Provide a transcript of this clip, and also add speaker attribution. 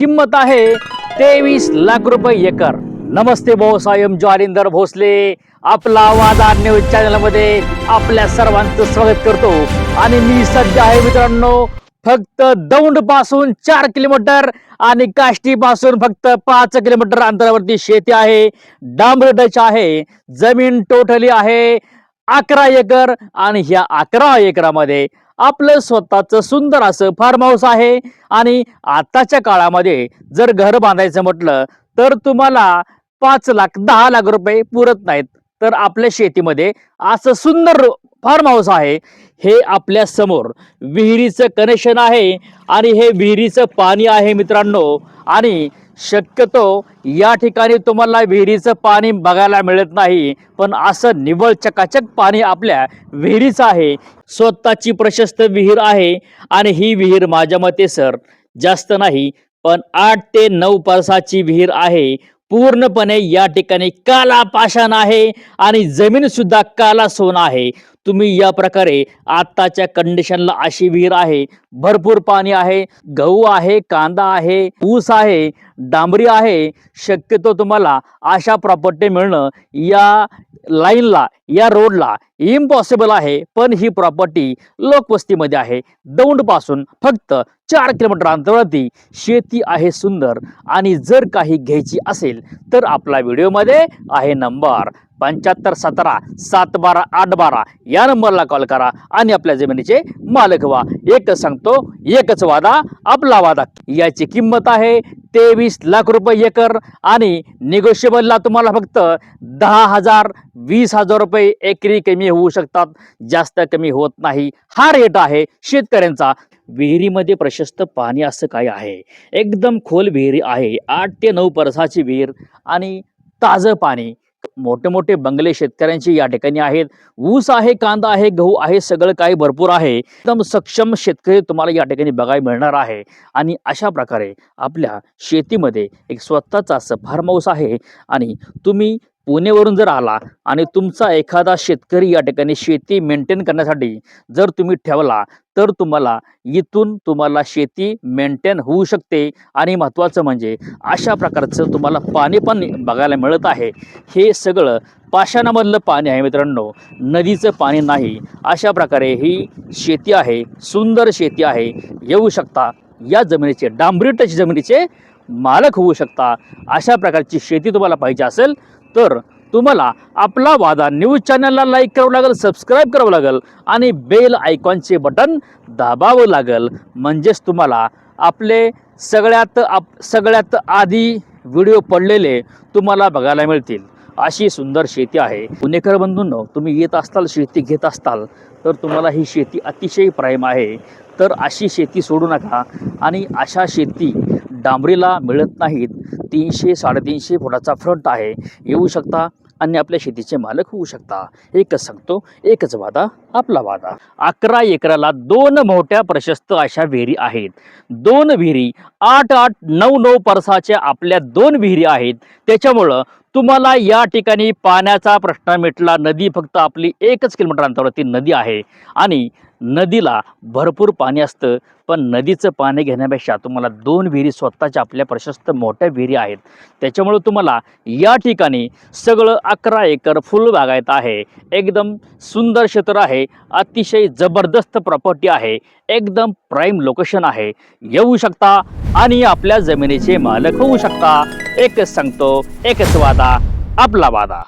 Speaker 1: किंमत आहे 23 लाख रुपये एकर। नमस्ते भाऊसाहेब ज्वारिंदर भोसले, आपला वादा न्यूज चॅनल मध्ये आपल्या सर्वांचं स्वागत करतो। आणि मी सध्या आहे मित्रांनो फक्त दौंड पासून 4 किलोमीटर आणि काष्टी पासून फक्त 5 किलोमीटर अंतरावरती शेती आहे। डांबरडच आहे, जमीन टोटली आहे 11 एकर आणि ह्या 11 एकरामध्ये आपलं स्वतःचं सुंदर असं फार्म हाऊस आहे। आणि आताच्या काळामध्ये जर घर बांधायचं म्हटलं तर तुम्हाला 5 लाख 10 लाख रुपये पुरत नाहीत, तर आपल्या शेतीमध्ये असं सुंदर फार्म हाऊस आहे। हे आपल्या समोर विहिरीचं कनेक्शन आहे आणि हे विहिरीचं पाणी आहे मित्रांनो। आणि शक्यतो या ठिकाणी तुम्हाला विहिरीचं पाणी बघायला मिळत नाही, पण असं निव्वळ चकाचक पाणी आपल्या विहिरीचं आहे। स्वतःची प्रशस्त विहीर आहे आणि ही विहीर माझ्या मते सर जास्त नाही पण 8 ते 9 परसाची विहीर आहे। पूर्णपणे या ठिकाणी काला पाषाण आहे आणि जमीन सुद्धा काला सोना आहे। तुम्ही या प्रकारे आताच्या कंडिशनला अशी विहीर आहे, भरपूर पाणी आहे, गहू आहे, कांदा आहे, ऊस आहे, डांबरी आहे। शक्यतो तुम्हाला अशा प्रॉपर्टी मिळणं या लाईनला या रोडला इम्पॉसिबल आहे, पण ही प्रॉपर्टी लोकवस्तीमध्ये आहे। दौंड पासून फक्त 4 किलोमीटर अंतरावरती शेती आहे सुंदर। आणि जर काही घ्यायची असेल तर आपला व्हिडिओमध्ये आहे नंबर 7517 712 812 या नंबरला कॉल करा आणि आपल्या जमिनीचे मालक व्हा। एकच सांगतो, एकच वादा आपला वादा। याची किंमत आहे 23 लाख रुपये एकर आणि निगोशिएबलला तुम्हाला फक्त 10,000 20,000 रुपये एकरी कमी होऊ शकतात, जास्त कमी होत नाही। हा रेट आहे शेतकऱ्यांचा। विहिरीमध्ये प्रशस्त पाणी असं काय आहे, एकदम खोल विहिरी आहे, 8 ते 9 परसाची विहीर आणि ताजं पाणी। मोठे मोठे बंगले शेतकऱ्यांची या ठिकाणी आहेत, ऊस आहे, कांदा आहे, गहू आहे, सगळं काही भरपूर आहे। एकदम सक्षम शेतकरी तुम्हाला या ठिकाणी बघायला मिळणार आहे। आणि अशा प्रकारे आपल्या शेतीमध्ये एक स्वतःचा असं फार्म हाऊस आहे। आणि तुम्ही पुणेवरून जर आला आणि तुमचा एखादा शेतकरी या ठिकाणी शेती मेंटेन करण्यासाठी जर तुम्ही ठेवला तर तुम्हाला शेती मेंटेन होऊ शकते। आणि महत्त्वाचं म्हणजे अशा प्रकारचं तुम्हाला पाणी पण बघायला मिळत आहे। हे सगळं पाषाणामधलं पाणी आहे मित्रांनो, नदीचं पाणी नाही। अशा प्रकारे ही शेती आहे, सुंदर शेती आहे। येऊ शकता या जमिनीचे डांबरी टच जमिनीचे मालक होऊ शकता। अशा प्रकारची शेती तुम्हाला पाहिजे असेल तर तुम्हाला आपला वादा न्यूज चॅनलला लाईक करावं लागेल, सबस्क्राईब करावं लागेल आणि बेल आयकॉनचे बटन दाबावं लागेल। म्हणजेच तुम्हाला आपले सगळ्यात आधी व्हिडिओ पडलेले तुम्हाला बघायला मिळतील। अशी सुंदर शेती आहे। पुणेकर बंधूंनो, तुम्ही येत असताल, शेती घेत असताल तर तुम्हाला ही शेती अतिशय प्राईम आहे, तर अशी शेती सोडू नका। आणि अशा शेती डांबरीला मिळत नाहीत। 300 350 फुटाचा फ्रंट आहे, येऊ शकता आणि आपल्या शेतीचे मालक होऊ शकता। एकच सांगतो, एकच वादा आपला वादा। 11 एकराला 2 मोठ्या प्रशस्त अशा विहिरी आहेत। 2 विहिरी 8-8 9-9 परसाच्या आपल्या 2 विहिरी आहेत। त्याच्यामुळं तुम्हाला या ठिकाणी पाण्याचा प्रश्न मिटला। नदी फक्त आपली 1 किलोमीटर अंतरावरती नदी आहे आणि नदीला भरपूर पाणी असतं, पण नदीचं पाणी घेण्यापेक्षा तुम्हाला 2 विहिरी स्वतःच्या आपल्या प्रशस्त मोठ्या विहिरी आहेत। त्याच्यामुळे तुम्हाला या ठिकाणी सगळं 11 एकर फुल बागायत आहे। एकदम सुंदर क्षेत्र आहे, अतिशय जबरदस्त प्रॉपर्टी आहे, एकदम प्राईम लोकेशन आहे। येऊ शकता आणि आपल्या जमिनीचे मालक होऊ शकता। एकच सांगतो, एकच वादा आपला वादा।